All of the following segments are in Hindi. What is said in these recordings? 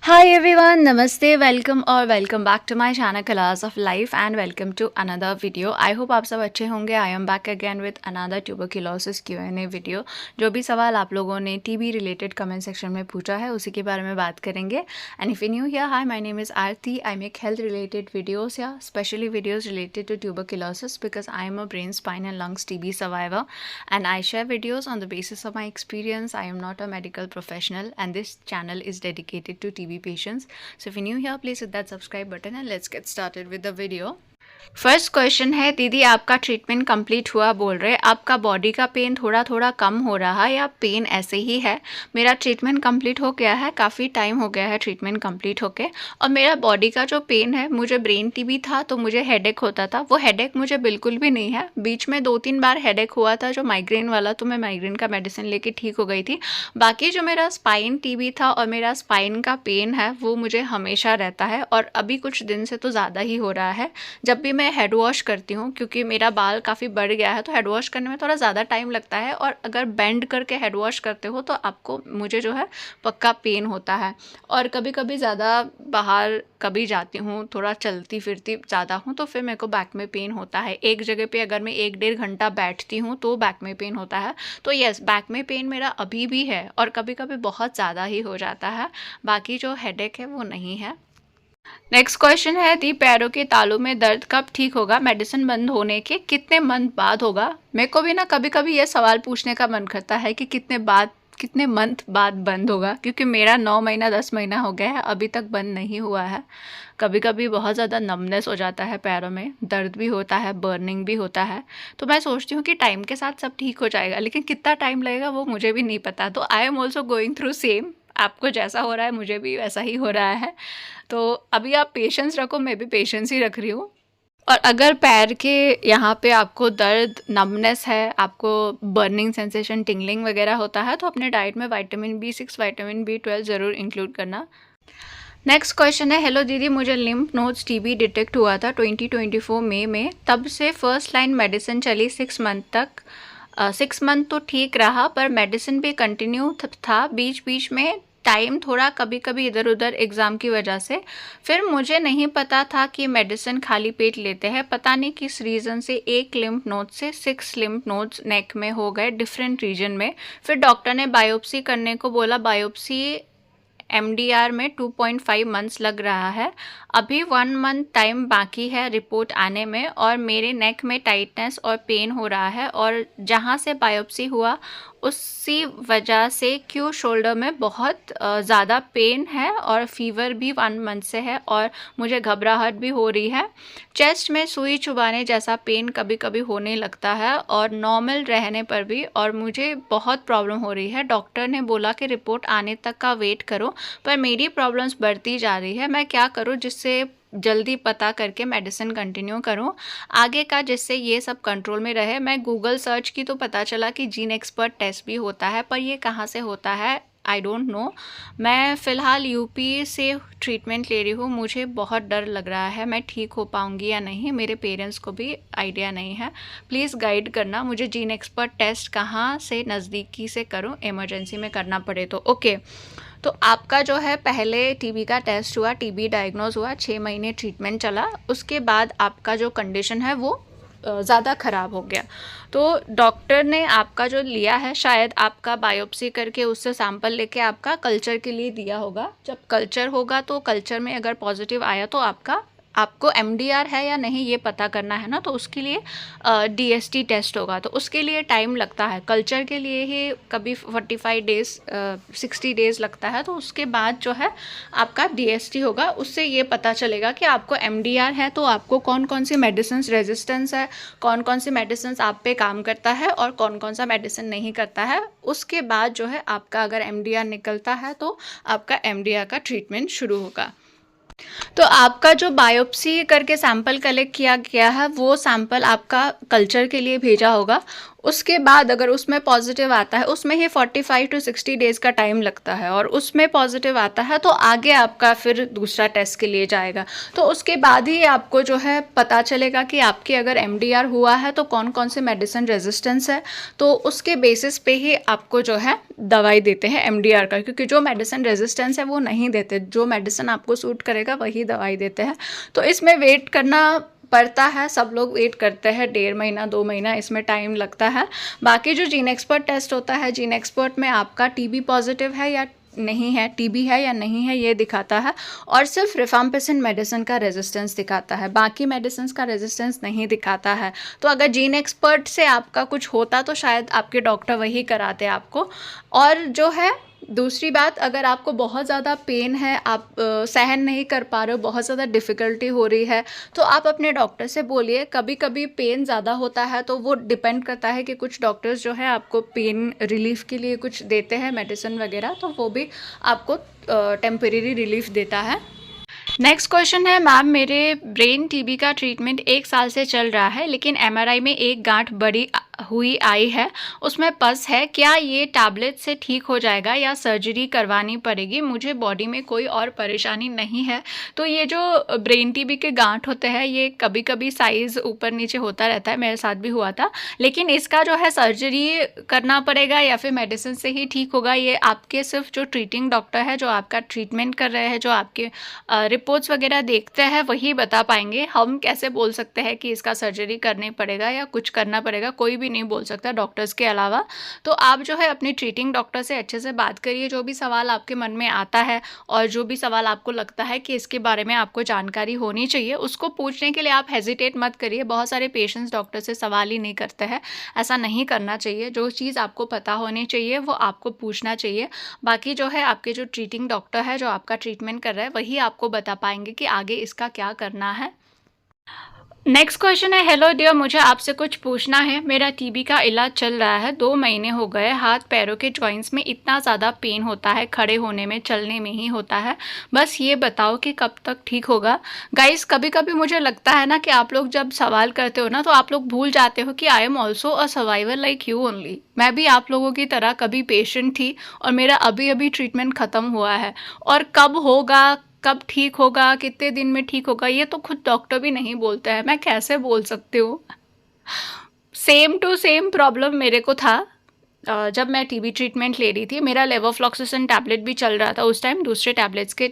Hi everyone, Namaste, welcome और welcome back to my channel Colors of Life and welcome to another video. I hope आप सब अच्छे होंगे. I am back again with another tuberculosis Q&A video. जो भी सवाल आप लोगों ने TB related comment section में पूछा है उसी के बारे में बात करेंगे. And if you're new here, hi, my name is Aarti. I make health related videos here, especially videos related to tuberculosis because I am a brain, spine and lungs TB survivor and I share videos on the basis of my experience. I am not a medical professional and this channel is dedicated to TB patients. So if you're new here, please hit that subscribe button and let's get started with the video. First question है, दीदी आपका ट्रीटमेंट कंप्लीट हुआ बोल रहे, आपका बॉडी का पेन थोड़ा थोड़ा कम हो रहा है या पेन ऐसे ही है? मेरा ट्रीटमेंट कंप्लीट हो गया है, काफ़ी टाइम हो गया है ट्रीटमेंट कंप्लीट होके, और मेरा बॉडी का जो पेन है, मुझे ब्रेन टीबी था तो मुझे हेडेक होता था, वो हेडेक मुझे बिल्कुल भी नहीं है. बीच में 2-3 बार हेडेक हुआ था जो माइग्रेन वाला, तो मैं माइग्रेन का मेडिसिन लेके ठीक हो गई थी. बाकी जो मेरा स्पाइन टीबी था और मेरा स्पाइन का पेन है वो मुझे हमेशा रहता है और अभी कुछ दिन से तो ज़्यादा ही हो रहा है. जब भी मैं हेड वॉश करती हूँ, क्योंकि मेरा बाल काफ़ी बढ़ गया है तो हेड वॉश करने में थोड़ा ज़्यादा टाइम लगता है, और अगर बेंड करके हेड वॉश करते हो तो आपको मुझे जो है पक्का पेन होता है. और कभी कभी ज़्यादा बाहर कभी जाती हूँ, थोड़ा चलती फिरती ज़्यादा हूँ तो फिर मेरे को बैक में पेन होता है. एक जगह पे अगर मैं 1-1.5 घंटा बैठती हूँ तो बैक में पेन होता है. तो यस, बैक में पेन मेरा अभी भी है और कभी कभी बहुत ज़्यादा ही हो जाता है. बाकी जो हेडेक है वो नहीं है. नेक्स्ट क्वेश्चन है, दी पैरों के तालू में दर्द कब ठीक होगा? मेडिसिन बंद होने के कितने मंथ बाद होगा? मेरे को भी ना कभी कभी ये सवाल पूछने का मन करता है कि कितने मंथ बाद बंद होगा, क्योंकि मेरा 9 महीना 10 महीना हो गया है, अभी तक बंद नहीं हुआ है. कभी कभी बहुत ज़्यादा नमनेस हो जाता है पैरों में, दर्द भी होता है, बर्निंग भी होता है. तो मैं सोचती हूँ कि टाइम के साथ सब ठीक हो जाएगा, लेकिन कितना टाइम लगेगा वो मुझे भी नहीं पता. तो I am also going through same. आपको जैसा हो रहा है मुझे भी वैसा ही हो रहा है. तो अभी आप पेशेंस रखो, मैं भी पेशेंस ही रख रही हूँ. और अगर पैर के यहाँ पे आपको दर्द, नमनेस है, आपको बर्निंग सेंसेशन, टिंगलिंग वगैरह होता है, तो अपने डाइट में विटामिन B6, विटामिन B12 ज़रूर इंक्लूड करना. नेक्स्ट क्वेश्चन है, हेलो दीदी, मुझे लिम्फ नोड्स टीबी डिटेक्ट हुआ था 2024 मई में. तब से फर्स्ट लाइन मेडिसिन चली 6 मंथ तक. 6 मंथ तो ठीक रहा पर मेडिसिन भी कंटिन्यू था. बीच बीच में टाइम थोड़ा कभी कभी इधर उधर एग्ज़ाम की वजह से. फिर मुझे नहीं पता था कि मेडिसिन खाली पेट लेते हैं. पता नहीं किस रीज़न से एक लिम्फ नोड से 6 लिम्फ नोड्स नेक में हो गए, डिफरेंट रीजन में. फिर डॉक्टर ने बायोप्सी करने को बोला. बायोप्सी MDR में 2.5 मंथ्स लग रहा है. अभी 1 मंथ टाइम बाकी है रिपोर्ट आने में, और मेरे नेक में टाइटनेस और पेन हो रहा है, और जहाँ से बायोप्सी हुआ उसी वजह से क्यू शोल्डर में बहुत ज़्यादा पेन है, और फीवर भी 1 मंथ से है, और मुझे घबराहट भी हो रही है. चेस्ट में सुई चुभाने जैसा पेन कभी कभी होने लगता है, और नॉर्मल रहने पर भी, और मुझे बहुत प्रॉब्लम हो रही है. डॉक्टर ने बोला कि रिपोर्ट आने तक का वेट करो, पर मेरी प्रॉब्लम्स बढ़ती जा रही है. मैं क्या करूं जिससे जल्दी पता करके मेडिसिन कंटिन्यू करूं आगे का, जिससे ये सब कंट्रोल में रहे. मैं गूगल सर्च की तो पता चला कि जीन एक्सपर्ट टेस्ट भी होता है, पर ये कहाँ से होता है आई डोंट नो. मैं फ़िलहाल यूपी से ट्रीटमेंट ले रही हूँ. मुझे बहुत डर लग रहा है मैं ठीक हो पाऊँगी या नहीं. मेरे पेरेंट्स को भी आइडिया नहीं है. प्लीज़ गाइड करना मुझे जीन एक्सपर्ट टेस्ट कहाँ से नज़दीकी से करूँ, इमरजेंसी में करना पड़े तो. ओके, तो आपका जो है पहले टीबी का टेस्ट हुआ, टीबी डायग्नोज हुआ, 6 महीने ट्रीटमेंट चला, उसके बाद आपका जो कंडीशन है वो ज़्यादा ख़राब हो गया. तो डॉक्टर ने आपका जो लिया है, शायद आपका बायोप्सी करके उससे सैंपल लेके आपका कल्चर के लिए दिया होगा. जब कल्चर होगा तो कल्चर में अगर पॉजिटिव आया तो आपको MDR है या नहीं ये पता करना है ना, तो उसके लिए DST टेस्ट होगा. तो उसके लिए टाइम लगता है. कल्चर के लिए ही कभी 45 डेज़ 60 डेज़ लगता है. तो उसके बाद जो है आपका DST होगा. उससे ये पता चलेगा कि आपको MDR है तो आपको कौन कौन सी मेडिसिन रेजिस्टेंस है, कौन कौन सी मेडिसिन आप पे काम करता है और कौन कौन सा मेडिसिन नहीं करता है. उसके बाद जो है आपका अगर MDR निकलता है तो आपका MDR का ट्रीटमेंट शुरू होगा. तो आपका जो बायोप्सी करके सैंपल कलेक्ट किया गया है वो सैंपल आपका कल्चर के लिए भेजा होगा. उसके बाद अगर उसमें पॉजिटिव आता है, उसमें ही 45 टू 60 डेज़ का टाइम लगता है, और उसमें पॉजिटिव आता है तो आगे आपका फिर दूसरा टेस्ट के लिए जाएगा। तो उसके बाद ही आपको जो है पता चलेगा कि आपके अगर एमडीआर हुआ है तो कौन कौन से मेडिसिन रेजिस्टेंस है, तो उसके बेसिस पे ही आपको जो है दवाई देते हैं एमडीआर का, क्योंकि जो मेडिसिन रेजिस्टेंस है वो नहीं देते, जो मेडिसिन आपको सूट करेगा वही दवाई देते हैं। तो इसमें वेट करना पड़ता है, सब लोग वेट करते हैं, 1.5 महीना 2 महीना इसमें टाइम लगता है। बाकी जो जीन एक्सपर्ट टेस्ट होता है, जीन एक्सपर्ट में आपका टीबी पॉजिटिव है या नहीं है, टीबी है या नहीं है ये दिखाता है, और सिर्फ रिफाम्पिसिन मेडिसिन का रेजिस्टेंस दिखाता है, बाकी मेडिसिन का रेजिस्टेंस नहीं दिखाता है। तो अगर जीन एक्सपर्ट से आपका कुछ होता तो शायद आपके डॉक्टर वही कराते आपको। और जो है दूसरी बात, अगर आपको बहुत ज़्यादा पेन है, आप सहन नहीं कर पा रहे हो, बहुत ज़्यादा डिफ़िकल्टी हो रही है, तो आप अपने डॉक्टर से बोलिए। कभी कभी पेन ज़्यादा होता है तो वो डिपेंड करता है कि कुछ डॉक्टर्स जो है आपको पेन रिलीफ़ के लिए कुछ देते हैं मेडिसिन वगैरह, तो वो भी आपको टेम्परेरी रिलीफ देता है। नेक्स्ट क्वेश्चन है, मैम मेरे ब्रेन टीबी का ट्रीटमेंट 1 साल से चल रहा है, लेकिन एमआरआई में एक गांठ बड़ी हुई आई है, उसमें पस है, क्या ये टैबलेट से ठीक हो जाएगा या सर्जरी करवानी पड़ेगी? मुझे बॉडी में कोई और परेशानी नहीं है। तो ये जो ब्रेन टीबी के गांठ होते हैं ये कभी कभी साइज़ ऊपर नीचे होता रहता है, मेरे साथ भी हुआ था, लेकिन इसका जो है सर्जरी करना पड़ेगा या फिर मेडिसिन से ही ठीक होगा, ये आपके सिर्फ जो ट्रीटिंग डॉक्टर है, जो आपका ट्रीटमेंट कर रहे हैं, जो आपके रिपोर्ट्स वगैरह देखते हैं वही बता पाएंगे। हम कैसे बोल सकते हैं कि इसका सर्जरी करनी पड़ेगा या कुछ करना पड़ेगा, कोई भी नहीं बोल सकता डॉक्टर्स के अलावा। तो आप जो है अपनी ट्रीटिंग डॉक्टर से अच्छे से बात करिए, जो भी सवाल आपके मन में आता है और जो भी सवाल आपको लगता है कि इसके बारे में आपको जानकारी होनी चाहिए, उसको पूछने के लिए आप हेजिटेट मत करिए। बहुत सारे पेशेंट्स डॉक्टर से सवाल ही नहीं करते हैं, ऐसा नहीं करना चाहिए। जो चीज़ आपको पता होनी चाहिए वो आपको पूछना चाहिए। बाकी जो है आपके जो ट्रीटिंग डॉक्टर है, जो आपका ट्रीटमेंट कर रहा है, वही आपको बता पाएंगे कि आगे इसका क्या करना है। नेक्स्ट क्वेश्चन है, हेलो डियर, मुझे आपसे कुछ पूछना है। मेरा टीबी का इलाज चल रहा है, 2 महीने हो गए। हाथ पैरों के जॉइंट्स में इतना ज़्यादा पेन होता है, खड़े होने में चलने में ही होता है। बस ये बताओ कि कब तक ठीक होगा। गाइस, कभी कभी मुझे लगता है ना कि आप लोग जब सवाल करते हो ना तो आप लोग भूल जाते हो कि I am also a survivor like you only. मैं भी आप लोगों की तरह कभी पेशेंट थी और मेरा अभी अभी ट्रीटमेंट ख़त्म हुआ है, और कब होगा, कब ठीक होगा, कितने दिन में ठीक होगा, ये तो खुद डॉक्टर भी नहीं बोलते हैं, मैं कैसे बोल सकती हूँ। सेम टू सेम प्रॉब्लम मेरे को था जब मैं टीबी ट्रीटमेंट ले रही थी। मेरा लेवोफ्लॉक्सासिन टैबलेट भी चल रहा था उस टाइम, दूसरे टैबलेट्स के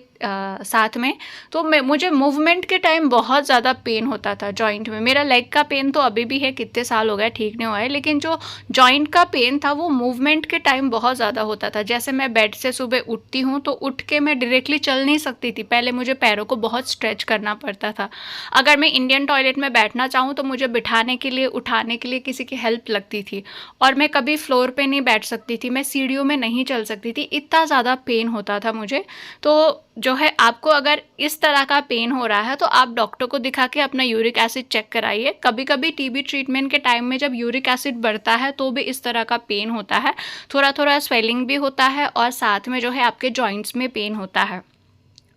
साथ में। तो मुझे मूवमेंट के टाइम बहुत ज़्यादा पेन होता था जॉइंट में। मेरा लेग का पेन तो अभी भी है, कितने साल हो गए ठीक नहीं हुआ है, लेकिन जो जॉइंट का पेन था वो मूवमेंट के टाइम बहुत ज़्यादा होता था। जैसे मैं बेड से सुबह उठती हूँ तो उठ के मैं डायरेक्टली चल नहीं सकती थी, पहले मुझे पैरों को बहुत स्ट्रेच करना पड़ता था। अगर मैं इंडियन टॉयलेट में बैठना चाहूँ तो मुझे बिठाने के लिए, उठाने के लिए किसी की हेल्प लगती थी, और मैं कभी फ्लोर पे नहीं बैठ सकती थी, मैं सीढ़ियों में नहीं चल सकती थी, इतना ज़्यादा पेन होता था मुझे। तो जो है आपको अगर इस तरह का पेन हो रहा है तो आप डॉक्टर को दिखा के अपना यूरिक एसिड चेक कराइए। कभी कभी टीबी ट्रीटमेंट के टाइम में जब यूरिक एसिड बढ़ता है तो भी इस तरह का पेन होता है, थोड़ा थोड़ा स्वेलिंग भी होता है, और साथ में जो है आपके जॉइंट्स में पेन होता है।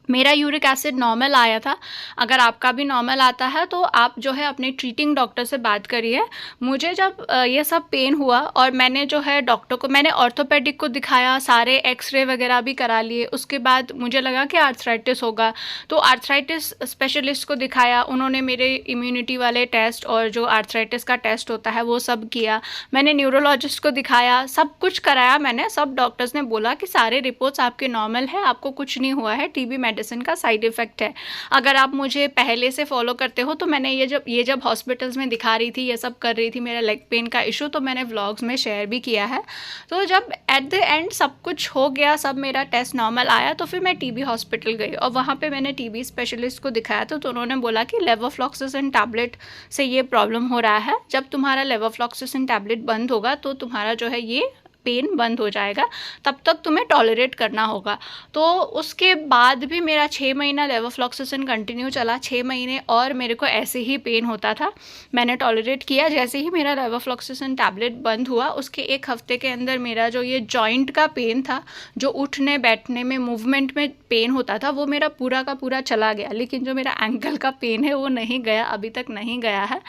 मेरा यूरिक एसिड नॉर्मल आया था, अगर आपका भी नॉर्मल आता है तो आप जो है अपने ट्रीटिंग डॉक्टर से बात करिए। मुझे जब ये सब पेन हुआ और मैंने जो है डॉक्टर को, मैंने ऑर्थोपेडिक को दिखाया, सारे एक्सरे वगैरह भी करा लिए। उसके बाद मुझे लगा कि आर्थराइटिस होगा, तो आर्थराइटिस स्पेशलिस्ट को दिखाया। उन्होंने मेरे इम्यूनिटी वाले टेस्ट और जो आर्थराइटिस का टेस्ट होता है वो सब किया। मैंने न्यूरोलॉजिस्ट को दिखाया, सब कुछ कराया मैंने। सब डॉक्टर्स ने बोला कि सारे रिपोर्ट्स आपके नॉर्मल है, आपको कुछ नहीं हुआ है, टीबी मेडिसिन का साइड इफ़ेक्ट है। अगर आप मुझे पहले से फॉलो करते हो तो मैंने ये जब हॉस्पिटल्स में दिखा रही थी, ये सब कर रही थी, मेरा लेग पेन का इशू, तो मैंने व्लॉग्स में शेयर भी किया है। तो जब एट द एंड सब कुछ हो गया, सब मेरा टेस्ट नॉर्मल आया, तो फिर मैं टीबी हॉस्पिटल गई और वहाँ पे मैंने टीबी स्पेशलिस्ट को दिखाया। तो उन्होंने बोला कि लेवोफ्लॉक्सासिन टैबलेट से ये प्रॉब्लम हो रहा है, जब तुम्हारा लेवोफ्लॉक्सासिन टैबलेट बंद होगा तो तुम्हारा जो है ये पेन बंद हो जाएगा, तब तक तुम्हें टॉलरेट करना होगा। तो उसके बाद भी मेरा 6 महीना लेवोफ्लॉक्सासिन कंटिन्यू चला, 6 महीने, और मेरे को ऐसे ही पेन होता था। मैंने टॉलरेट किया। जैसे ही मेरा लेवोफ्लॉक्सासिन टैबलेट बंद हुआ, उसके 1 हफ्ते के अंदर मेरा जो ये जॉइंट का पेन था, जो उठने बैठने में मूवमेंट में पेन होता था, वो मेरा पूरा का पूरा चला गया। लेकिन जो मेरा एंकल का पेन है वो नहीं गया, अभी तक नहीं गया है।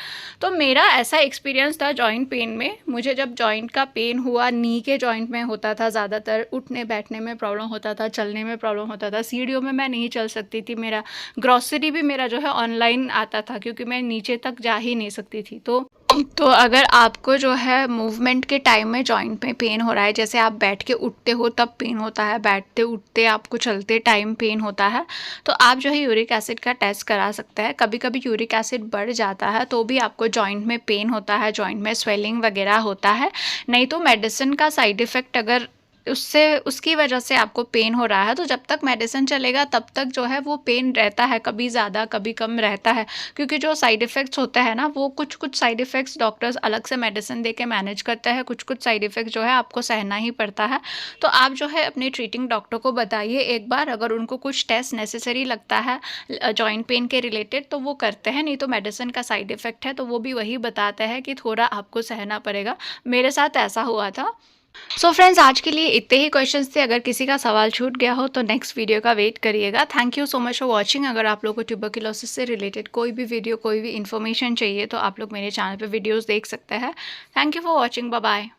तो मेरा ऐसा एक्सपीरियंस था जॉइंट पेन में। मुझे जब जॉइंट का पेन हुआ, नी के जॉइंट में होता था ज़्यादातर, उठने बैठने में प्रॉब्लम होता था, चलने में प्रॉब्लम होता था, सीढ़ियों में मैं नहीं चल सकती थी, मेरा ग्रॉसरी भी मेरा जो है ऑनलाइन आता था, क्योंकि मैं नीचे तक जा ही नहीं सकती थी। तो अगर आपको जो है मूवमेंट के टाइम में जॉइंट में पेन हो रहा है, जैसे आप बैठ के उठते हो तब पेन होता है, बैठते उठते आपको चलते टाइम पेन होता है, तो आप जो है यूरिक एसिड का टेस्ट करा सकते हैं। कभी कभी यूरिक एसिड बढ़ जाता है तो भी आपको जॉइंट में पेन होता है, जॉइंट में स्वेलिंग वगैरह होता है। नहीं तो मेडिसिन का साइड इफ़ेक्ट अगर उसकी वजह से आपको पेन हो रहा है, तो जब तक मेडिसिन चलेगा तब तक जो है वो पेन रहता है, कभी ज़्यादा कभी कम रहता है। क्योंकि जो साइड इफ़ेक्ट्स होते हैं ना, वो कुछ कुछ साइड इफ़ेक्ट्स डॉक्टर्स अलग से मेडिसिन दे के मैनेज करते हैं, कुछ कुछ साइड इफ़ेक्ट्स जो है आपको सहना ही पड़ता है। तो आप जो है अपने ट्रीटिंग डॉक्टर को बताइए एक बार, अगर उनको कुछ टेस्ट नेसेसरी लगता है जॉइंट पेन के रिलेटेड तो वो करते हैं, नहीं तो मेडिसिन का साइड इफ़ेक्ट है तो वो भी वही बताते हैं कि थोड़ा आपको सहना पड़ेगा। मेरे साथ ऐसा हुआ था। सो फ्रेंड्स, आज के लिए इतने ही क्वेश्चंस थे। अगर किसी का सवाल छूट गया हो तो नेक्स्ट वीडियो का वेट करिएगा। Thank you so much for watching. अगर आप लोगों को ट्यूबरक्लोसिस से रिलेटेड कोई भी वीडियो, कोई भी इन्फॉर्मेशन चाहिए तो आप लोग मेरे चैनल पे वीडियोस देख सकते हैं। Thank you for watching. Bye bye.